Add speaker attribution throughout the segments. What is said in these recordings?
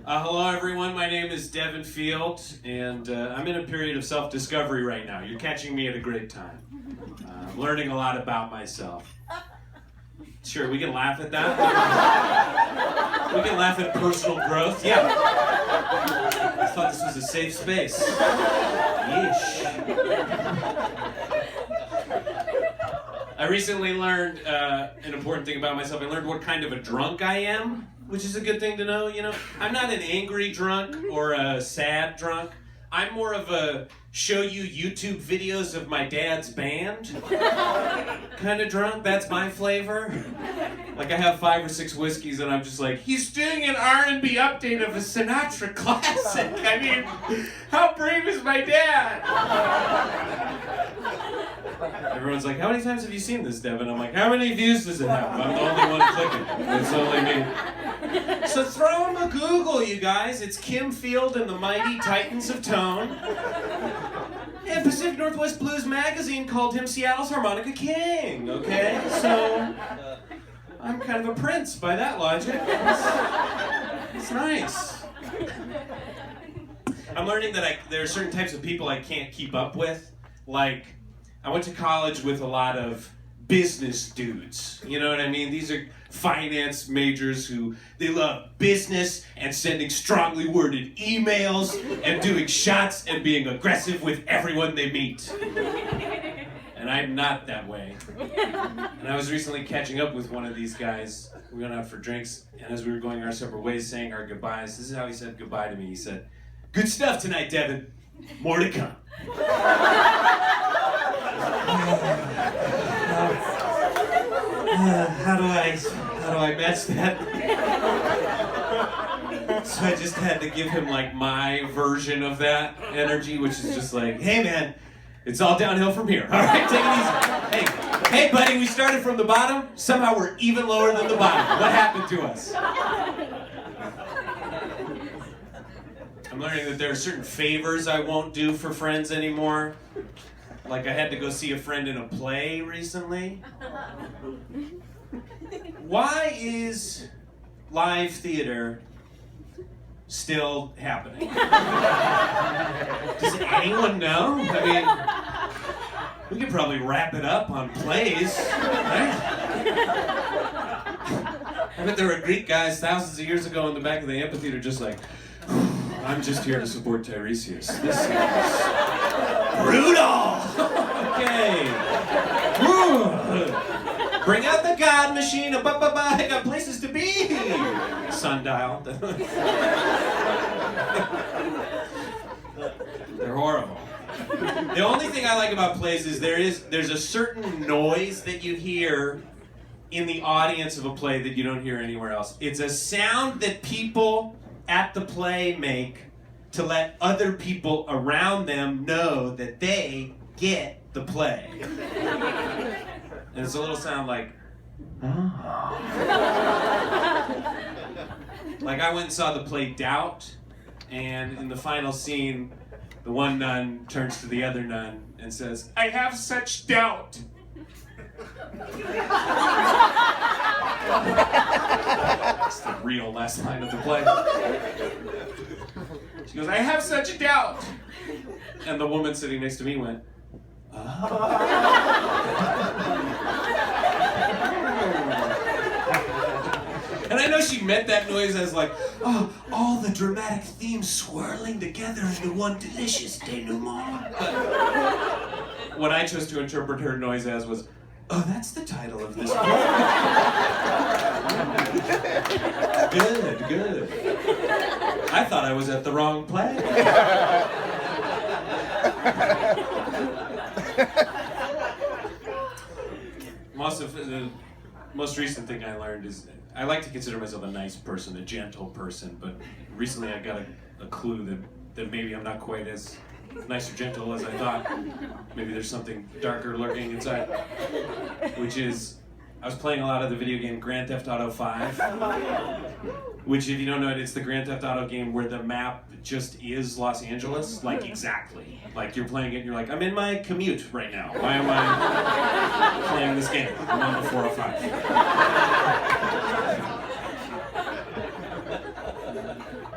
Speaker 1: Hello everyone, my name is Devin Field, and I'm in a period of self-discovery right now. You're catching me at a great time. I'm learning a lot about myself. Sure, we can laugh at that. We can laugh at personal growth. Yeah. I thought this was a safe space. Yeesh. I recently learned an important thing about myself. I learned what kind of a drunk I am, which is a good thing to know, you know. I'm not an angry drunk or a sad drunk. I'm more of a show you YouTube videos of my dad's band kind of drunk. That's my flavor. Like I have 5 or 6 whiskeys and I'm just like, he's doing an R&B update of a Sinatra classic. I mean, how brave is my dad? Everyone's like, how many times have you seen this, Devin? I'm like, how many views does it have? I'm the only one clicking. It's only me. So throw him a Google, you guys. It's Kim Field and the Mighty Titans of Tone. And Pacific Northwest Blues Magazine called him Seattle's Harmonica King, okay? So I'm kind of a prince by that logic. It's nice. I'm learning that there are certain types of people I can't keep up with. Like, I went to college with a lot of business dudes. You know what I mean? These are finance majors who, they love business and sending strongly worded emails and doing shots and being aggressive with everyone they meet. And I'm not that way. And I was recently catching up with one of these guys. We went out for drinks, and as we were going our separate ways, saying our goodbyes, this is how he said goodbye to me. He said, "Good stuff tonight, Devin. More to come." How do I match that? So I just had to give him like my version of that energy, which is just like, hey man, it's all downhill from here. All right, take it easy. Hey buddy, we started from the bottom. Somehow we're even lower than the bottom. What happened to us? I'm learning that there are certain favors I won't do for friends anymore. Like I had to go see a friend in a play recently. Why is live theater still happening? Does anyone know? I mean, we could probably wrap it up on plays, right? I bet there were Greek guys thousands of years ago in the back of the amphitheater just like, I'm just here to support Tiresias. This is brutal! Okay. Woo. Bring out the God machine. I got places to be. Sundial. They're horrible. The only thing I like about plays is there's a certain noise that you hear in the audience of a play that you don't hear anywhere else. It's a sound that people at the play make to let other people around them know that they get the play. And it's a little sound like, oh. Like I went and saw the play Doubt, and in the final scene, the one nun turns to the other nun and says, "I have such doubt." That's the real last line of the play. She goes, "I have such a doubt." And the woman sitting next to me went, And I know she meant that noise as like, oh, all the dramatic themes swirling together into one delicious denouement. But what I chose to interpret her noise as was, oh, that's the title of this book. Good. I thought I was at the wrong play. The most recent thing I learned is I like to consider myself a nice person, a gentle person, but recently I got a clue that maybe I'm not quite as nice or gentle as I thought. Maybe there's something darker lurking inside, which is I was playing a lot of the video game Grand Theft Auto 5, which if you don't know it, it's the Grand Theft Auto game where the map just is Los Angeles, like exactly. Like you're playing it and you're like, I'm in my commute right now. Why am I playing this game? I'm on the 405.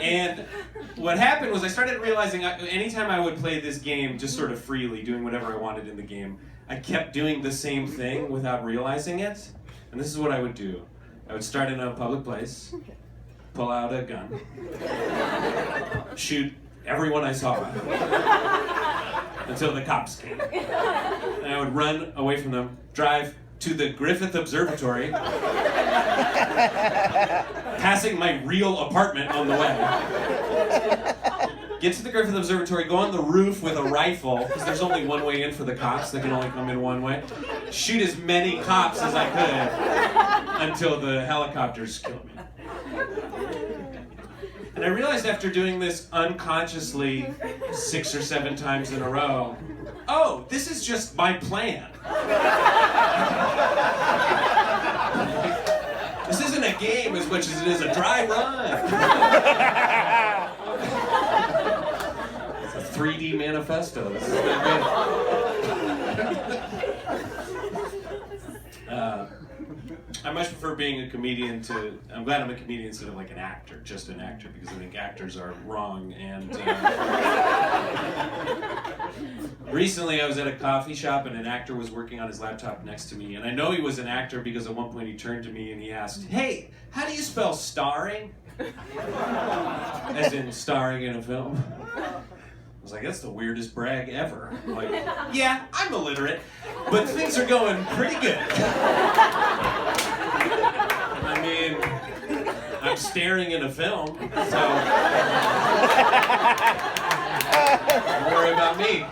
Speaker 1: And what happened was I started realizing anytime I would play this game just sort of freely, doing whatever I wanted in the game, I kept doing the same thing without realizing it. And this is what I would do. I would start in a public place, pull out a gun, shoot everyone I saw until the cops came. And I would run away from them, drive to the Griffith Observatory, passing my real apartment on the way. Get to the Griffith Observatory, go on the roof with a rifle, because there's only one way in for the cops, they can only come in one way. Shoot as many cops as I could until the helicopters kill me. And I realized after doing this unconsciously 6 or 7 times in a row, oh, this is just my plan. This isn't a game as much as it is a dry run. It's a 3D manifesto. This is good. I much prefer being a comedian to, I'm glad I'm a comedian instead of like an actor, just an actor, because I think actors are wrong. And recently I was at a coffee shop and an actor was working on his laptop next to me, and I know he was an actor because at one point he turned to me and he asked, "Hey, how do you spell starring?" As in starring in a film. I was like, that's the weirdest brag ever. I'm like, yeah, I'm illiterate, but things are going pretty good. I mean, I'm staring in a film, so don't worry about me.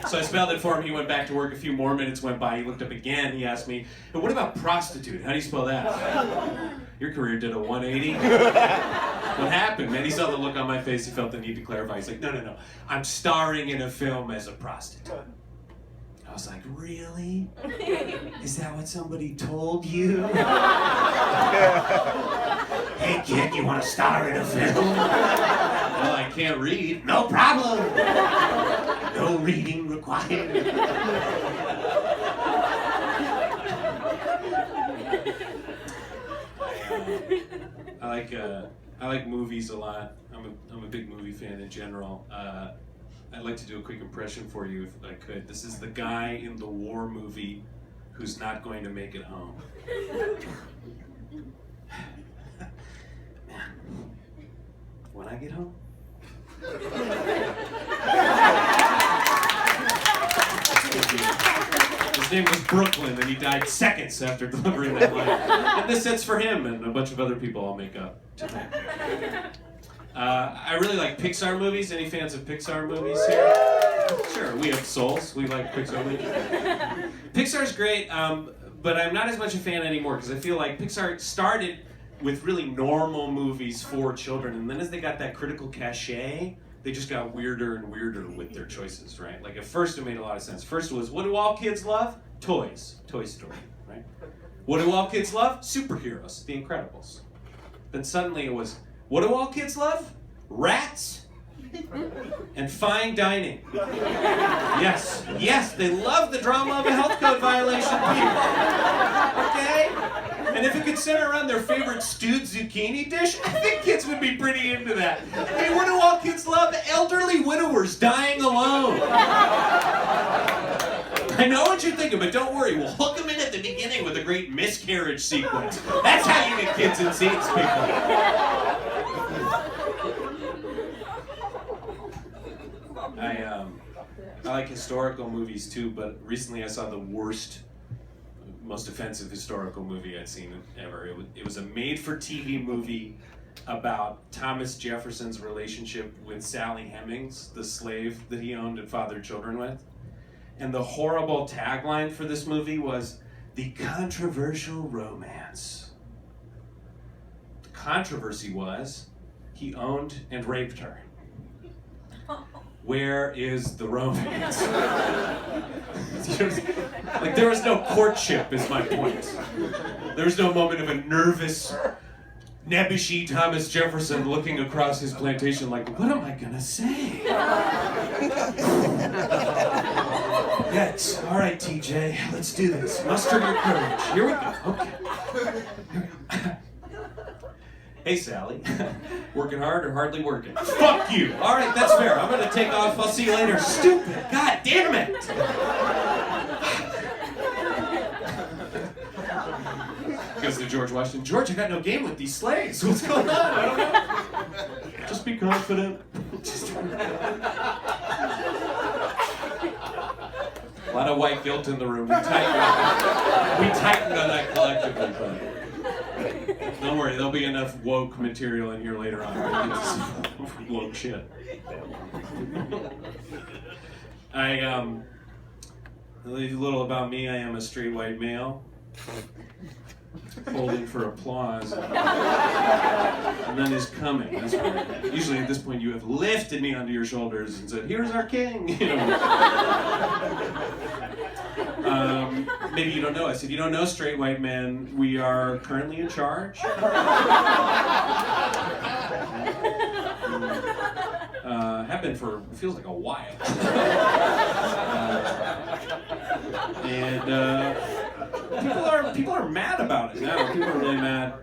Speaker 1: So I spelled it for him. He went back to work. A few more minutes went by. He looked up again. He asked me, "But what about prostitute? How do you spell that?" Your career did a 180. What happened, man? He saw the look on my face. He felt the need to clarify. He's like, no. I'm starring in a film as a prostitute. I was like, really? Is that what somebody told you? Hey, kid, you want to star in a film? Well, I can't read. No problem. No reading required. I like movies a lot. I'm a big movie fan in general. I'd like to do a quick impression for you if I could. This is the guy in the war movie who's not going to make it home. Man, when I get home. His name was Brooklyn, and he died seconds after delivering that line. And this set's for him and a bunch of other people I'll make up tonight. I really like Pixar movies. Any fans of Pixar movies here? Sure, we have souls. We like Pixar movies. Pixar's great, but I'm not as much a fan anymore because I feel like Pixar started with really normal movies for children, and then as they got that critical cachet, they just got weirder and weirder with their choices, right? Like at first it made a lot of sense. First was, what do all kids love? Toys. Toy Story, right? What do all kids love? Superheroes. The Incredibles. Then suddenly it was, what do all kids love? Rats and fine dining. Yes, they love the drama of a health code violation, people. Okay? And if it could center around their favorite stewed zucchini dish, I think kids would be pretty into that. Hey, what do all kids love? Elderly widowers dying alone. I know what you're thinking, but don't worry. We'll hook them in at the beginning with a great miscarriage sequence. That's how you get kids in seats, people. I like historical movies too, but recently I saw the worst, most offensive historical movie I'd seen ever. It was a made-for-TV movie about Thomas Jefferson's relationship with Sally Hemings, the slave that he owned and fathered children with. And the horrible tagline for this movie was, "The Controversial Romance." The controversy was, he owned and raped her. Where is the romance? Like, there was no courtship, is my point. There was no moment of a nervous, nebbishy Thomas Jefferson looking across his plantation like, what am I gonna say? Yes, all right, TJ, let's do this. Muster your courage. Here we go. Okay. Hey, Sally. Working hard or hardly working? Fuck you. All right, that's fair. I'm gonna take off. I'll see you later. Stupid. God damn it. Goes to George Washington. George, I got no game with these slaves. What's going on? I don't know. Just be confident. A lot of white guilt in the room. We tightened on that collectively, but don't worry, there'll be enough woke material in here later on. Woke shit. A little about me. I am a straight white male. Holding for applause. And then is coming. That's right. Usually at this point you have lifted me onto your shoulders and said, here's our king. You know. Maybe you don't know us. If you don't know straight white men, we are currently in charge. Have been for, it feels like a while. People are mad about it now. People are really mad.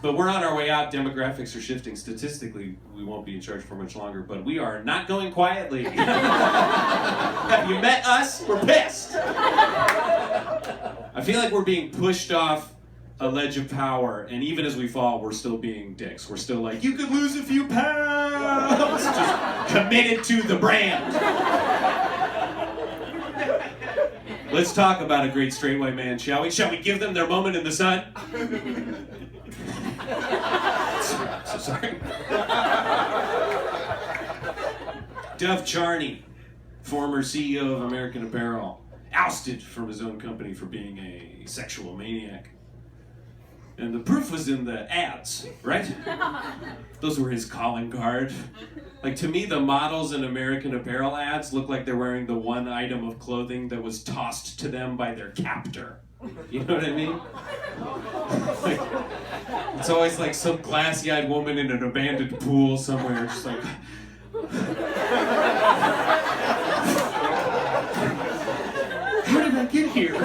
Speaker 1: But we're on our way out. Demographics are shifting. Statistically, we won't be in charge for much longer, but we are not going quietly. Have you met us? We're pissed. I feel like we're being pushed off a ledge of power, and even as we fall, we're still being dicks. We're still like, you could lose a few pounds. Just committed to the brand. Let's talk about a great straight white man, shall we? Shall we give them their moment in the sun? So sorry. Dov Charney, former CEO of American Apparel, ousted from his own company for being a sexual maniac. And the proof was in the ads, right? Those were his calling card. Like, to me, the models in American Apparel ads look like they're wearing the one item of clothing that was tossed to them by their captor. You know what I mean? Like, it's always like some glassy-eyed woman in an abandoned pool somewhere, just like... How did I get here?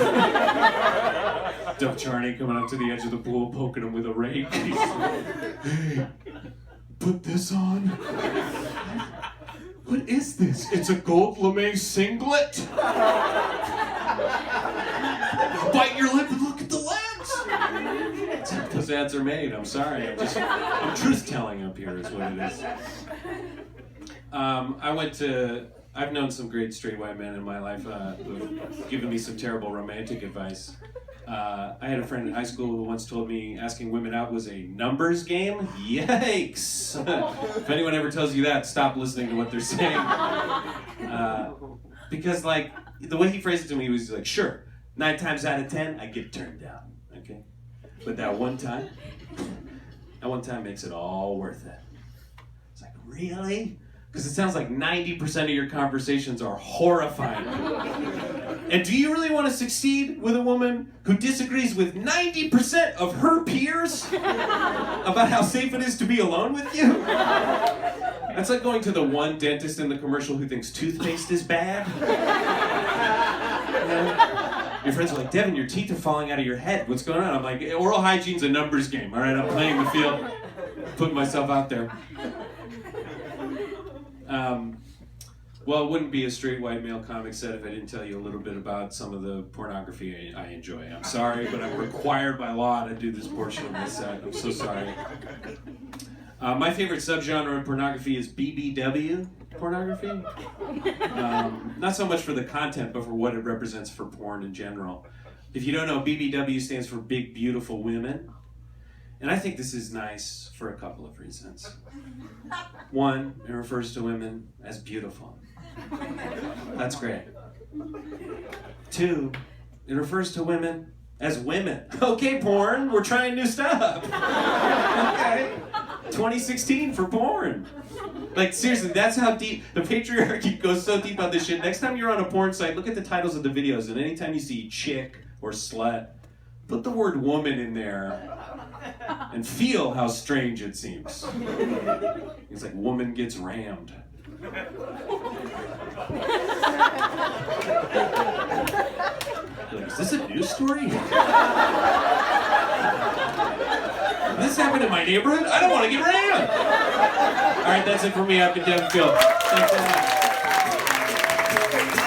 Speaker 1: Dov Charney coming up to the edge of the pool, poking him with a rake. He's like, hey, put this on. What is this? It's a gold lame singlet? Bite your lip and look at the lens. That's how those ads are made. I'm sorry. I'm truth telling up here is what it is. I've known some great straight white men in my life who've given me some terrible romantic advice. I had a friend in high school who once told me asking women out was a numbers game. Yikes! If anyone ever tells you that, stop listening to what they're saying. Because, like, the way he phrased it to me, he was like, sure, 9 times out of 10, I get turned down, okay? But that one time makes it all worth it. It's like, really? Because it sounds like 90% of your conversations are horrifying. And do you really want to succeed with a woman who disagrees with 90% of her peers about how safe it is to be alone with you? That's like going to the one dentist in the commercial who thinks toothpaste is bad. You know? Your friends are like, Devin, your teeth are falling out of your head. What's going on? I'm like, oral hygiene's a numbers game, all right? I'm playing the field, putting myself out there. Well, it wouldn't be a straight white male comic set if I didn't tell you a little bit about some of the pornography I enjoy. I'm sorry, but I'm required by law to do this portion of my set. I'm so sorry. My favorite subgenre of pornography is BBW pornography. Not so much for the content, but for what it represents for porn in general. If you don't know, BBW stands for Big Beautiful Women. And I think this is nice for a couple of reasons. One, it refers to women as beautiful. That's great. Two, it refers to women as women. Okay, porn, we're trying new stuff. Okay. 2016 for porn. Like, seriously, that's how deep the patriarchy goes. So deep on this shit. Next time you're on a porn site, look at the titles of the videos, and anytime you see chick or slut, put the word woman in there and feel how strange it seems. It's like, woman gets rammed. Like, is this a news story? This happened happen in my neighborhood? I don't want to get ran. All right, that's it for me. I've been Devin. Thanks a lot.